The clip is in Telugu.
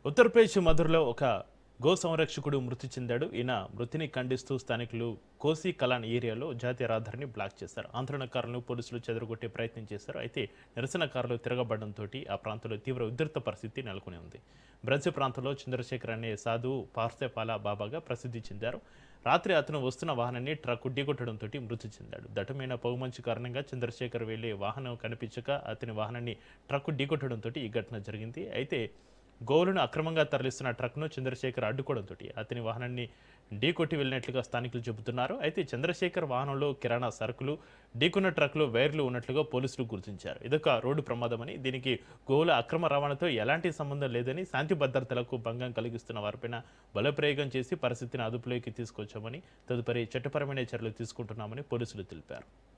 ఉత్తరప్రదేశ్ మధురలో ఒక గో సంరక్షకుడు మృతి చెందాడు. ఈయన మృతిని ఖండిస్తూ స్థానికులు కోసి కలాన్ ఏరియాలో జాతీయ రహదారిని బ్లాక్ చేశారు. ఆందోళనకారులను పోలీసులు చెదరగొట్టే ప్రయత్నం చేశారు. అయితే నిరసనకారులు తిరగబడడంతో ఆ ప్రాంతంలో తీవ్ర ఉద్రిక్త పరిస్థితి నెలకొని ఉంది. బ్రజ్ ప్రాంతంలో చంద్రశేఖర్ అనే సాధువు పార్సేపాలా బాబాగా ప్రసిద్ధి చెందారు. రాత్రి అతను వస్తున్న వాహనాన్ని ట్రక్కు ఢీకొట్టడంతో మృతి చెందాడు. దట్టమైన పొగమంచు కారణంగా చంద్రశేఖర్ వెళ్లే వాహనం కనిపించక అతని వాహనాన్ని ట్రక్కు ఢీకొట్టడంతో ఈ ఘటన జరిగింది. అయితే గోవులను అక్రమంగా తరలిస్తున్న ట్రక్ను చంద్రశేఖర్ అడ్డుకోవడంతో అతని వాహనాన్ని ఢీకొట్టి వెళ్ళినట్లుగా స్థానికులు చెబుతున్నారు. అయితే చంద్రశేఖర్ వాహనంలో కిరాణా సరుకులు, ఢీకొన్న ట్రక్లో వైర్లు ఉన్నట్లుగా పోలీసులు గుర్తించారు. ఇదొక రోడ్డు ప్రమాదమని, దీనికి గోవుల అక్రమ రవాణాతో ఎలాంటి సంబంధం లేదని, శాంతి భద్రతలకు భంగం కలిగిస్తున్న వారిపైన బలప్రయోగం చేసి పరిస్థితిని అదుపులోకి తీసుకొచ్చామని, తదుపరి చట్టపరమైన చర్యలు తీసుకుంటున్నామని పోలీసులు తెలిపారు.